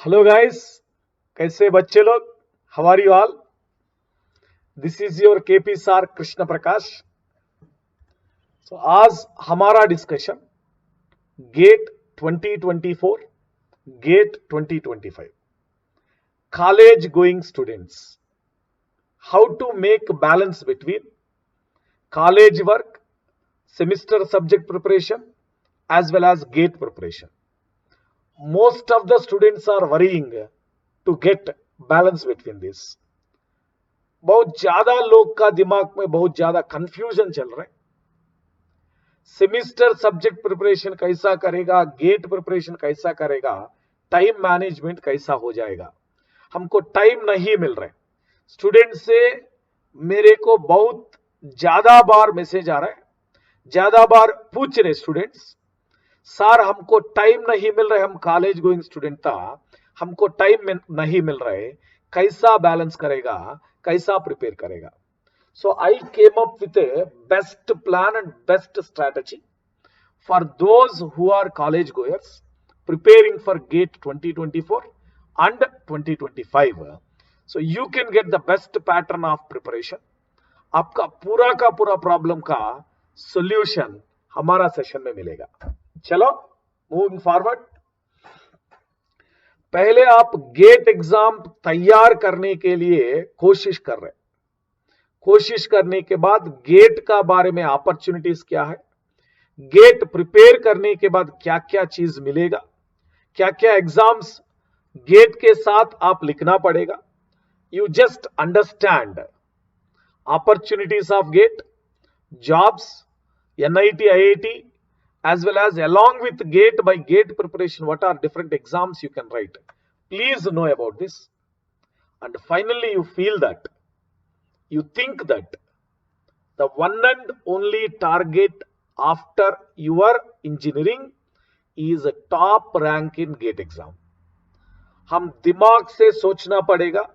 Hello guys, कैसे बच्चे लोग? How are you all? This is your KP sir Krishna Prakash. So आज हमारा discussion GATE 2024, GATE 2025, college going students, how to make balance between college work, semester subject preparation as well as gate preparation. Most of the students are worrying to get balance between this. बहुत ज्यादा लोग का दिमाग में बहुत ज्यादा confusion चल रहा है। सेमिस्टर सब्जेक्ट प्रिपरेशन कैसा करेगा, गेट प्रिपरेशन कैसा करेगा, टाइम मैनेजमेंट कैसा हो जाएगा। हमको टाइम नहीं मिल रहा है। स्टूडेंट से मेरे को बहुत ज्यादा बार मैसेज आ रहा है, ज्यादा बार पूछ रहे स्टूडेंट्स, सर हमको टाइम नहीं मिल रहा है, हम कॉलेज गोइंग स्टूडेंट था, हमको टाइम नहीं मिल रहा है, कैसा बैलेंस करेगा, कैसा प्रिपेयर करेगा। So I came up with a best plan and best strategy for those who are college goers preparing for GATE 2024 and 2025. So you can get the best pattern of preparation. आपका पूरा का पूरा problem का solution हमारा session में मिलेगा। चलो moving forward. पहले आप गेट एग्जाम तैयार करने के लिए कोशिश कर रहे हैं। कोशिश करने के बाद गेट का बारे में अपॉर्चुनिटीज क्या है, गेट प्रिपेयर करने के बाद क्या क्या चीज मिलेगा, क्या क्या एग्जाम्स गेट के साथ आप लिखना पड़ेगा। You just understand opportunities of GATE, jobs, NIT, IIT, as well as along with gate, by gate preparation, what are different exams you can write. Please know about this. And finally you feel that, you think that the one and only target after your engineering is a top rank in GATE exam. हम दिमाग से सोचना पड़ेगा,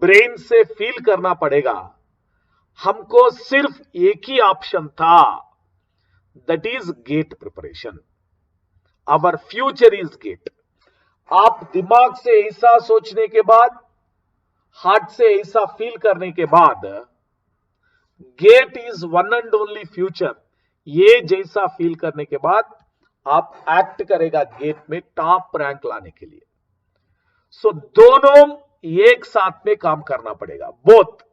brain से feel करना पड़ेगा। हमको सिर्फ एक ही ऑप्शन था, that is GATE preparation. Our future is GATE. आप दिमाग से ऐसा सोचने के बाद, हार्ट से ऐसा फील करने के बाद, GATE is one and only future, ये जैसा फील करने के बाद आप एक्ट करेगा गेट में टॉप रैंक लाने के लिए। सो दोनों एक साथ में काम करना पड़ेगा। Both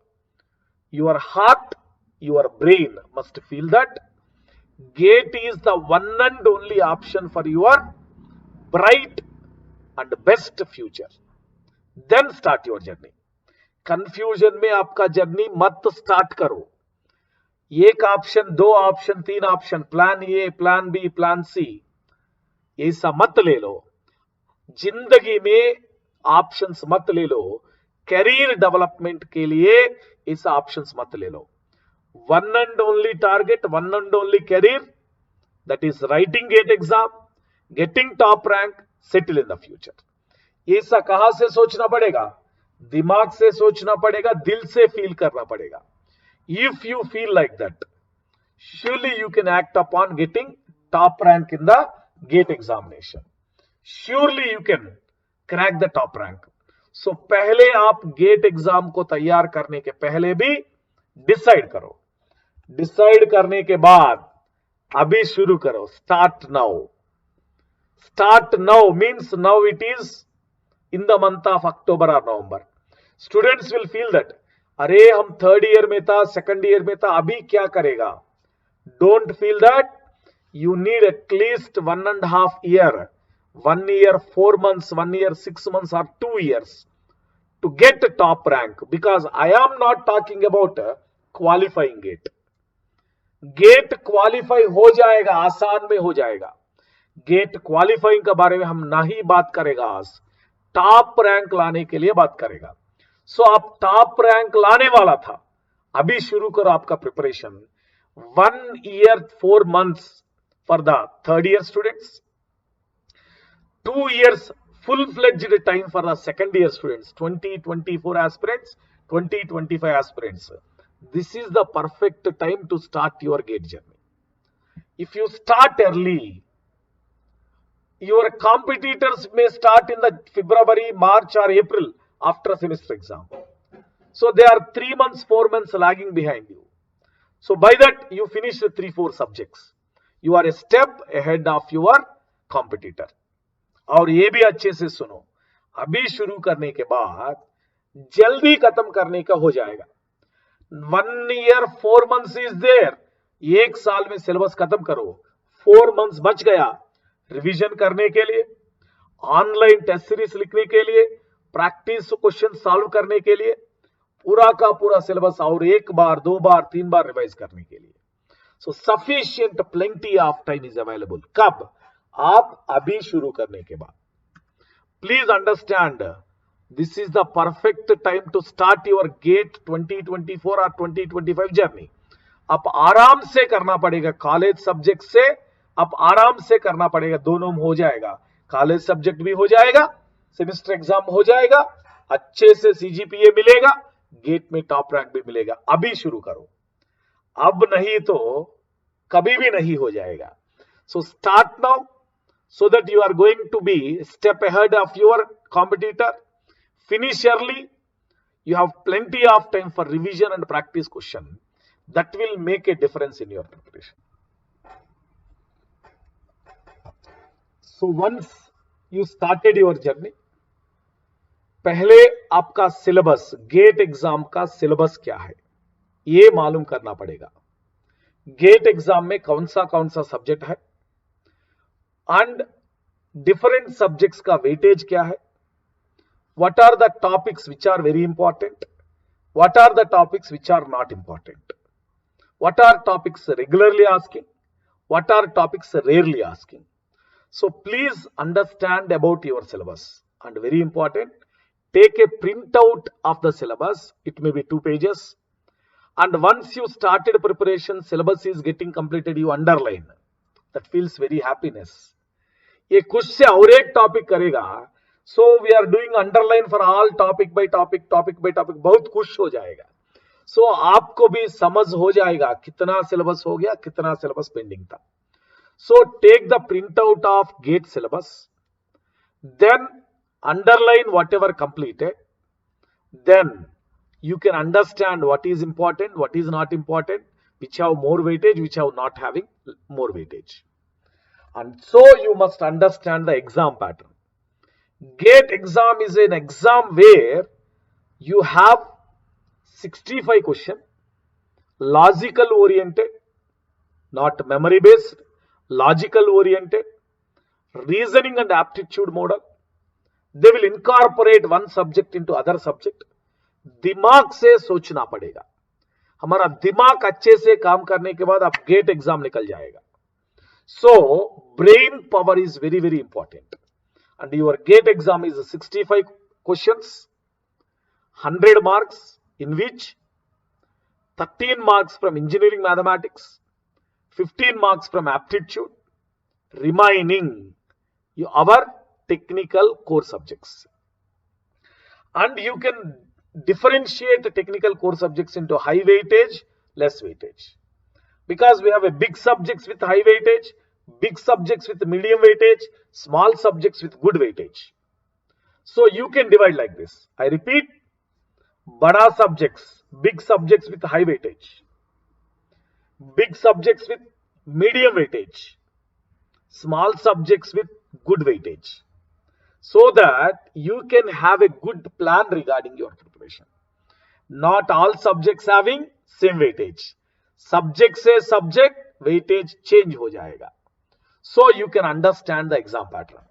your heart, your brain must feel that GATE is the one and only option for your bright and best future. Then start your journey. Confusion में आपका जर्नी मत स्टार्ट करो। एक ऑप्शन, दो ऑप्शन, तीन option, plan A, plan B, plan C, ऐसा मत ले लो। जिंदगी में ऑप्शंस मत ले लो। कैरियर डेवलपमेंट के लिए ऐसा ऑप्शंस मत ले लो। One and only target, one and only career, that is writing GATE exam, getting top rank, settle in the future. ऐसा कहां से सोचना पड़ेगा? दिमाग से सोचना पड़ेगा, दिल से फील करना पड़ेगा। If you feel like that, surely you can act upon getting top rank in the GATE examination. Surely you can crack the top rank. So पहले आप गेट एग्जाम को तैयार करने के पहले भी डिसाइड करो। डिसाइड करने के बाद अभी शुरू करो। Start now. Start now means now it is in the month of October or November. Students will feel that, अरे हम थर्ड ईयर में था, सेकंड ईयर में था, अभी क्या करेगा? Don't feel that. You need at least 1.5 year, 1 year 4 months, 1 year 6 months or 2 years to get a top rank, because I am not talking about qualifying gate. GATE qualify हो जाएगा, आसान में हो जाएगा। गेट क्वालिफाइंग के बारे में हम नहीं बात करेगा आज, टॉप रैंक लाने के लिए बात करेगा। सो आप टॉप रैंक लाने वाला था, अभी शुरू करो आपका preparation. 1 year 4 months for the third year students, 2 years full-fledged time for the second year students, 2024 aspirants, 2025 aspirants. This is the perfect time to start your GATE journey. If you start early, your competitors may start in the February, March or April after a semester exam. So they are 3 months, 4 months lagging behind you. So by that you finish the 3-4 subjects. You are a step ahead of your competitor. और ये भी अच्छे से सुनो, अभी शुरू करने के बाद जल्दी खत्म करने का हो जाएगा. 1 year 4 months इज देयर. 1 साल में सिलेबस खत्म करो. 4 months बच गया रिवीजन करने के लिए, ऑनलाइन टेस्ट सीरीज लिखने के लिए, प्रैक्टिस क्वेश्चन सॉल्व करने के लिए, पूरा का पूरा सिलेबस और 1 बार 2 बार 3 बार रिवाइज करने के लिए. So sufficient plenty of time is available. कब? आप अभी शुरू करने के बाद. Please understand, this is the perfect time to start your GATE 2024 और 2025 जर्नी. आप आराम से करना पड़ेगा. कॉलेज सब्जेक्ट से आप आराम से करना पड़ेगा. दोनों हो जाएगा, कॉलेज सब्जेक्ट भी हो जाएगा, सेमेस्टर एग्जाम हो जाएगा, अच्छे से सीजीपीए मिलेगा, गेट में टॉप रैंक भी मिलेगा. अभी शुरू करो, अब नहीं तो कभी भी नहीं हो जाएगा. So start now so that you are going to be step ahead of your competitor. Finish early. You have plenty of time for revision and practice question. That will make a difference in your preparation. So once you started your journey, पहले आपका syllabus, gate exam का syllabus क्या है ये मालूम करना पड़ेगा. Gate exam में कौन सा सब्जेक्ट है एंड डिफरेंट सब्जेक्ट्स का वेटेज क्या है, what are the topics which are very important, what are the topics which are not important, what are topics regularly asking, what are topics rarely asking. So please understand about your syllabus, and very important, take a printout of the syllabus. It may be 2 pages, and once you started preparation, syllabus is getting completed, you underline. That feels very happiness. ये कुछ से और एक topic करेगा, so we are doing underline for all topic by topic, बहुत खुश हो जाएगा. so आपको भी समझ हो जाएगा कितना सिलेबस हो गया, कितना सिलेबस पेंडिंग था. So take the printout of GATE syllabus, then underline whatever completed, then you can understand what is important, what is not important, which have more weightage, which have not having more weightage. And so you must understand the exam pattern. GATE exam is an exam where you have 65 questions, logical oriented, not memory based, logical oriented, reasoning and aptitude model. They will incorporate one subject into other subject. दिमाग से सोचना पड़ेगा. हमारा दिमाग अच्छे से काम करने के बाद आप गेट एग्जाम निकल जाएगा. So brain power is very very important, and your GATE exam is 65 questions, 100 marks, in which 13 marks from engineering mathematics, 15 marks from aptitude, remaining our technical core subjects. And you can differentiate the technical core subjects into high weightage, less weightage. Because we have a big subjects with high weightage, big subjects with medium weightage, small subjects with good weightage. So you can divide like this. I repeat, bada subjects, big subjects with high weightage, big subjects with medium weightage, small subjects with good weightage, so that you can have a good plan regarding your preparation. Not all subjects having same weightage. Subject से subject weightage change हो जाएगा. So you can understand the exam pattern.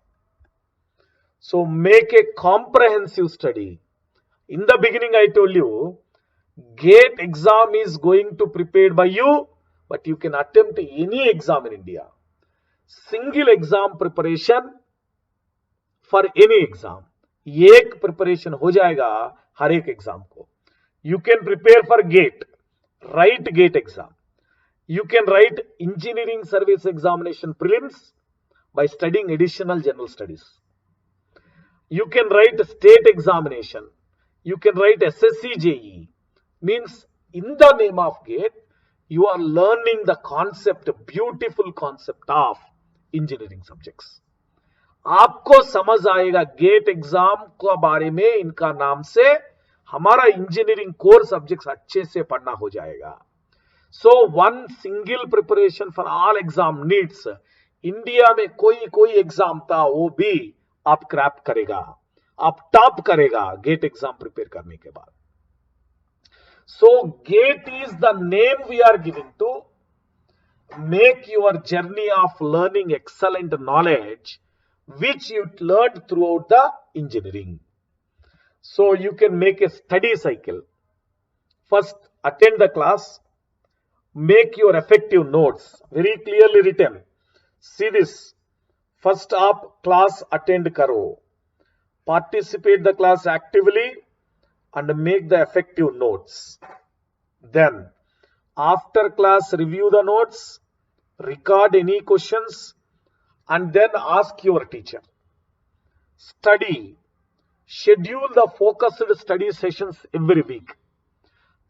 So make a comprehensive study. In the beginning I told you, GATE exam is going to prepared by you, but you can attempt any exam in India. Single exam preparation for any exam. एक preparation हो जाएगा हर एक exam को. You can prepare for GATE, write GATE exam. You can write engineering service examination prelims by studying additional general studies. You can write state examination. You can write SSC JE. Means in the name of GATE, you are learning the concept, beautiful concept of engineering subjects. आपको समझ आएगा gate exam के बारे में, इनका नाम से हमारा इंजीनियरिंग कोर सब्जेक्ट्स अच्छे से पढ़ना हो जाएगा। So one single preparation for all exam needs, India में कोई एग्जाम था वो भी आप क्रैक करेगा, आप टॉप करेगा गेट एग्जाम प्रिपेयर करने के बाद। So GATE is the name we are giving to make your journey of learning excellent knowledge which you learned throughout the engineering. So you can make a study cycle. First, attend the class, make your effective notes, very clearly written. See this. First आप class attend करो, participate the class actively and make the effective notes. Then, after class review the notes, record any questions, and then ask your teacher. Study. Schedule the focused study sessions every week.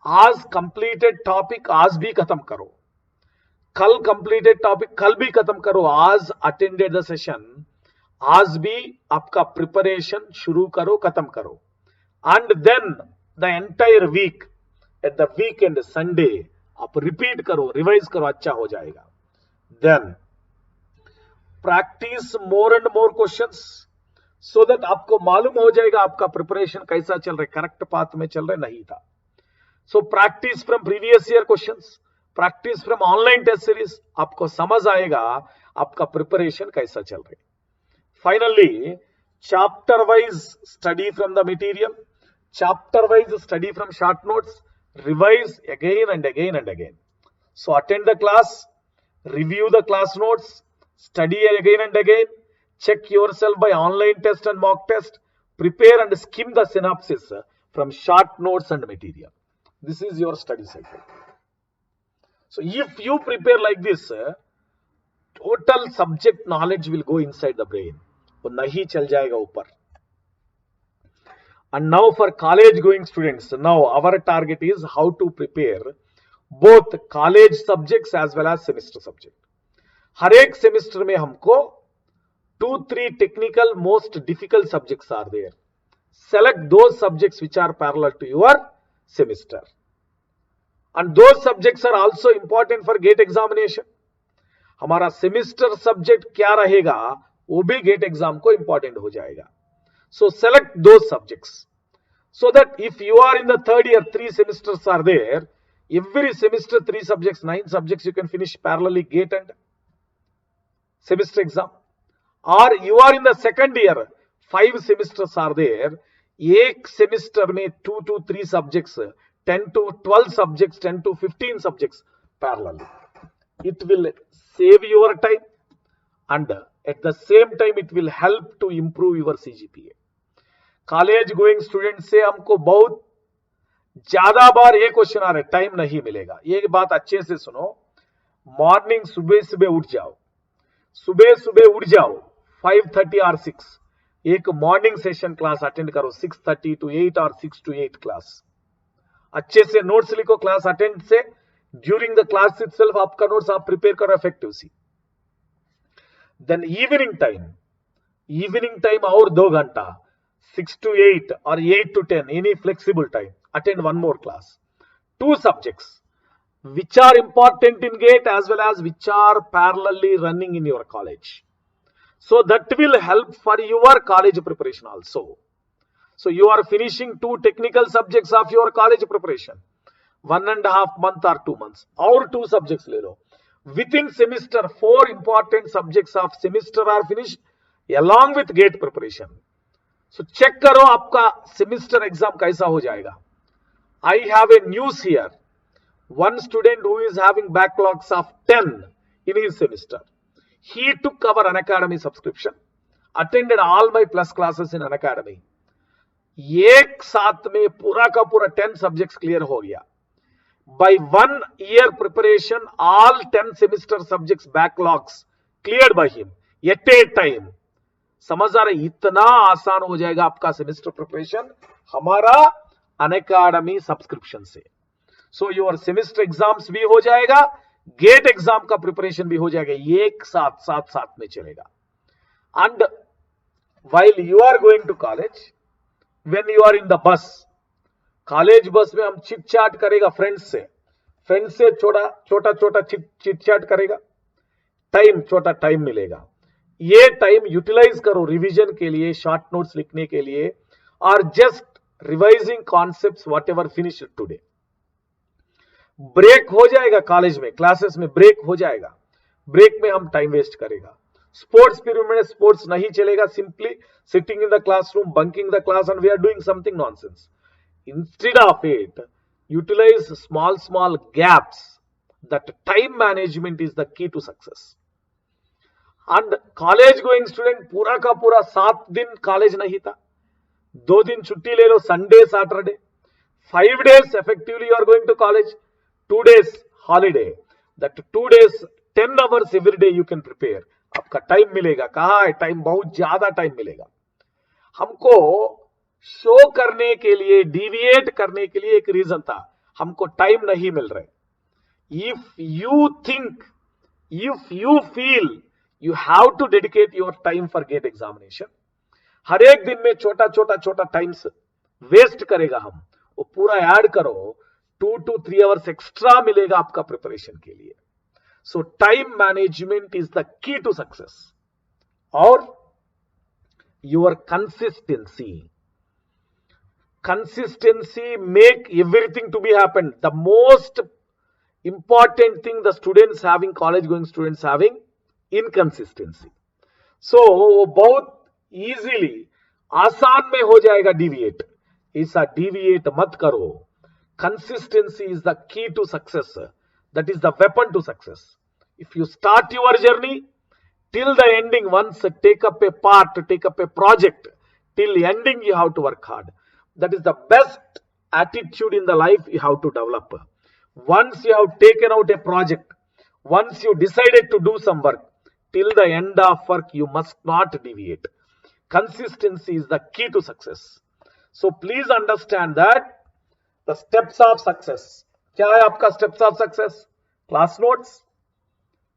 आज completed topic आज भी खत्म करो, कल completed topic कल भी खत्म करो, आज attended the session आज भी आपका preparation शुरू करो, खत्म करो. And then the entire week at the weekend Sunday आप repeat करो, revise करो, अच्छा हो जाएगा. Then practice more and more questions so that आपको मालूम हो जाएगा आपका प्रिपरेशन कैसा चल रहा है, करेक्ट पाथ में चल रहा नहीं था. So practice from previous year questions, practice from online test series, आपको समझ आएगा आपका प्रिपरेशन कैसा चल रहा है. Finally chapter wise study from the material, chapter wise study from short notes, revise again and again and again. So attend the class, review the class notes, study again and again, check yourself by online test and mock test, prepare and skim the synopsis from short notes and material. This is your study cycle. So if you prepare like this, total subject knowledge will go inside the brain, वो नहीं चल जाएगा ऊपर. And now for college going students, now our target is how to prepare both college subjects as well as semester subject. हर एक semester में हमको 2-3 technical most difficult subjects are there. Select those subjects which are parallel to your semester. And those subjects are also important for GATE examination. हमारा semester subject क्या रहेगा वो भी GATE exam को important हो जाएगा. So select those subjects so that if you are in the third year, 3 semesters are there. Every semester 3 subjects, 9 subjects you can finish parallelly GATE and semester exam. Or you are in the second year, 5 semesters are there. एक semester में 2 to 3 subjects, 10 to 12 subjects, 10 to 15 subjects parallelly. It will save your time and at the same time it will help to improve your CGPA. College going students से हमको बहुत ज्यादा बार ये question आ रहा है, time नहीं मिलेगा. ये बात अच्छे से सुनो. मॉर्निंग सुबह सुबह उठ जाओ, सुबह सुबह उठ जाओ 5:30 और 6, एक मॉर्निंग सेशन क्लास अटेंड करो 6:30 to 8 और 6 to 8 क्लास. अच्छे से नोट्स लिखो क्लास अटेंड से. ड्यूरिंग द क्लास इटसेल्फ आपका नोट्स आप प्रिपेयर करो इफेक्टिव सी. देन इवनिंग टाइम और 2 घंटा 6 to 8 or 8 to 10, any flexible time, attend one more class. 2 subjects which are important in GATE as well as which are parallelly running in your college. So that will help for your college preparation also. So you are finishing 2 technical subjects of your college preparation, 1.5 months or 2 months, और 2 subjects ले लो. Within semester 4 important subjects of semester are finished along with GATE preparation. So check करो आपका semester exam कैसा हो जाएगा. I have a news here. One student who is having backlogs of 10 in his semester, he took our Unacademy subscription, attended all my plus classes in Unacademy. एक साथ में पूरा का पूरा 10 subjects clear हो गया. By 1 year preparation, all 10 semester subjects backlogs cleared by him at a time. समझ आ रहा है, इतना आसान हो जाएगा आपका सेमेस्टर प्रिपरेशन हमारा अनअकैडमी सब्सक्रिप्शन से. सो योर सेमेस्टर एग्जाम्स भी हो जाएगा, गेट एग्जाम का प्रिपरेशन भी हो जाएगा, एक साथ में चलेगा. And while you are going to college, when you are in the bus, college बस में हम चिट चैट करेगा फ्रेंड्स से छोटा छोटा छोटा चिट चैट करेगा, छोटा टाइम मिलेगा। ये टाइम यूटिलाइज करो रिवीजन के लिए, शॉर्ट नोट्स लिखने के लिए, और just revising concepts whatever finish today. Break हो जाएगा कॉलेज में, क्लासेस में ब्रेक हो जाएगा, ब्रेक में हम टाइम वेस्ट करेगा। स्पोर्ट्स पीरियड में स्पोर्ट्स नहीं चलेगा, simply sitting in the classroom, bunking the class, and we are doing something nonsense. Instead of it, utilize small gaps. That time management is the key to success. And college going student पूरा का पूरा 7 दिन college नहीं था, 2 दिन छुट्टी ले लो, Sunday Saturday, 5 days effectively you are going to college, 2 days holiday. That 2 days 10 hours every day you can prepare. आपका टाइम मिलेगा, कहाँ है टाइम? बहुत ज्यादा टाइम मिलेगा। हमको शो करने के लिए, डिविएट करने के लिए एक रीजन था, हमको टाइम नहीं मिल रहे। If you think, if you feel you have to dedicate your time for GATE examination, हर एक दिन में छोटा छोटा छोटा टाइम वेस्ट करेगा हम, वो पूरा ऐड करो, 2 to 3 hours एक्स्ट्रा मिलेगा आपका प्रिपरेशन के लिए। So time management is the key to success. और your consistency make everything to be happen. The most important thing the students having, college going students having, inconsistency. So बहुत easily आसान में हो जाएगा डिविएट, ऐसा deviate मत करो। Consistency is the key to success. That is the weapon to success. If you start your journey till the ending, once take up a part, take up a project, till ending you have to work hard. That is the best attitude in the life you have to develop. Once you have taken out a project, once you decided to do some work, till the end of work you must not deviate. Consistency is the key to success. So please understand that the steps of success. क्या है आपका steps of success? Class notes,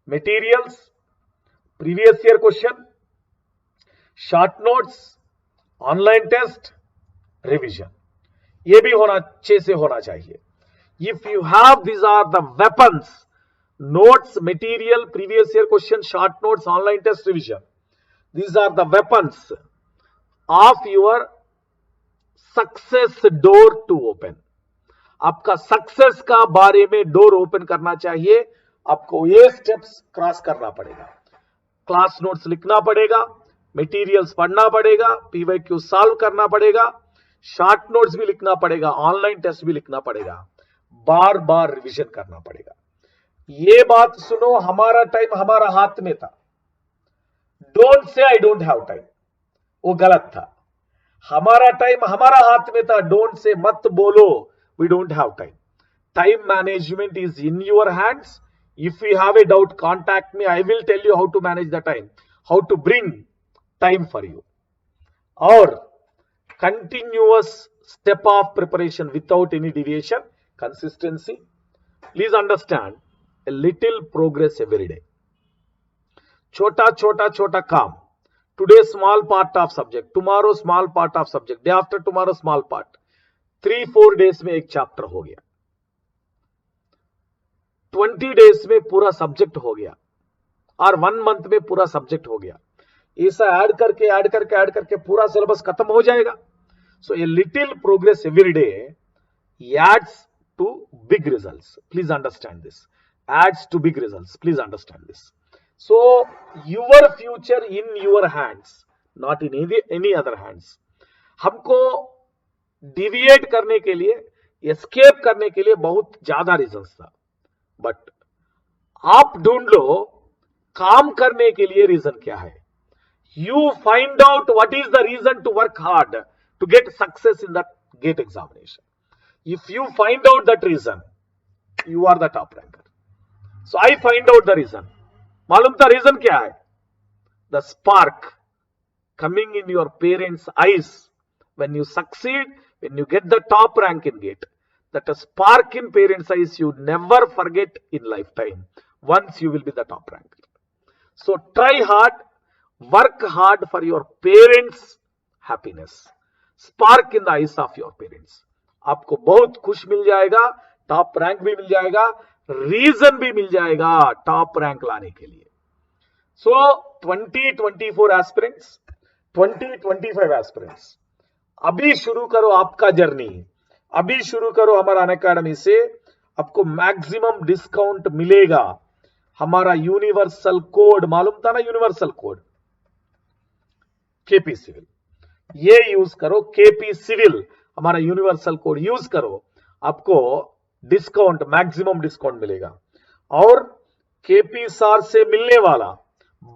materials, previous year question, short notes, online test, revision. ये भी होना, अच्छे से होना चाहिए। If you have, these are the weapons, notes, material, previous year question, short notes, online test, revision, these are the weapons of your success door to open. आपका success का बारे में डोर ओपन करना चाहिए, आपको ये स्टेप्स क्रॉस करना पड़ेगा। क्लास नोट्स लिखना पड़ेगा, मटेरियल्स पढ़ना पड़ेगा, पीवाईक्यू सॉल्व करना पड़ेगा, शॉर्ट नोट्स भी लिखना पड़ेगा, ऑनलाइन टेस्ट भी लिखना पड़ेगा, बार बार रिवीजन करना पड़ेगा। ये बात सुनो, हमारा टाइम हमारा हाथ में था। Don't say I don't have time, वो गलत था। हमारा टाइम हमारा हाथ में था, डोंट से मत बोलो we don't have time. Time management is in your hands. If you have a doubt, contact me, I will tell you how to manage the time, how to bring time for you. और continuous step of preparation without any deviation, consistency. Please understand, a little progress every day. छोटा छोटा छोटा काम, today small part of subject, tomorrow small part of subject, day after tomorrow small part, 3-4 days में एक chapter हो गया, 20 days में पूरा सब्जेक्ट हो गया, और 1 month में पूरा सब्जेक्ट हो गया। ऐसा ऐड करके पूरा सिलेबस खत्म हो जाएगा। So a little progress every day adds to big results. Please understand this. Adds to big results. Please understand this. So your future in your hands, not in any other hands. हमको deviate करने के लिए, escape करने के लिए बहुत ज्यादा reasons था, बट आप ढूंढ लो काम करने के लिए रीजन क्या है। You find out what is the reason to work hard to get success in that GATE examination. If you find out that reason, you are the top ranker. So I find out the reason. मालूम था reason क्या है? The spark coming in your parents' eyes when you succeed, when you get the top rank in GATE. That a spark in parents' eyes you never forget in lifetime. Once you will be the top ranker. So try hard. Work hard for your parents' happiness. Spark in the eyes of your parents. आपको बहुत खुश मिल जाएगा, top rank भी मिल जाएगा, reason भी मिल जाएगा top rank लाने के लिए. So 2024 एस्पिरेंट्स, 2025 एस्पिरेंट्स, अभी शुरू करो आपका जर्नी. अभी शुरू करो हमारा अनअकैडमी से. आपको मैक्सिमम डिस्काउंट मिलेगा. हमारा यूनिवर्सल कोड मालूम था ना, यूनिवर्सल कोड केपी सिविल, ये यूज करो. केपी सिविल हमारा यूनिवर्सल कोड यूज करो, आपको डिस्काउंट, मैक्सिमम डिस्काउंट मिलेगा. और केपी सर से मिलने वाला,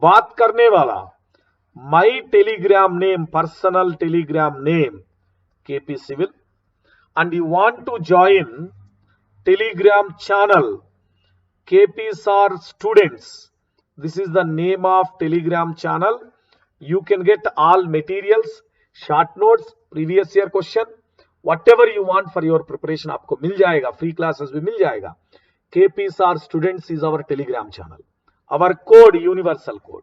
बात करने वाला, my Telegram name, personal Telegram name KP civil, and you want to join telegram channel KP SAR students, this is the name of telegram channel. You can get all materials, short notes, previous year question, whatever you want for your preparation आपको मिल जाएगा. Free classes भी मिल जाएगा. KP SAR students is our telegram channel. our code universal code.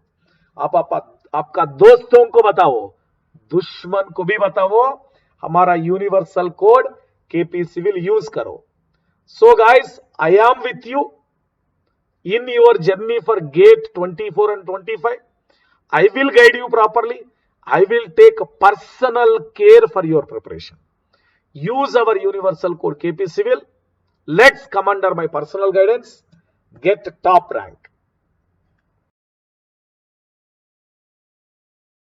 आपका दोस्तों को बताओ, दुश्मन को भी बताओ, हमारा universal code KP civil use करो. So guys, I am with you in your journey for GATE 24 and 25. I will guide you properly. I will take personal care for your preparation. Use our universal code KP Civil. Let's come under my personal guidance. Get top rank.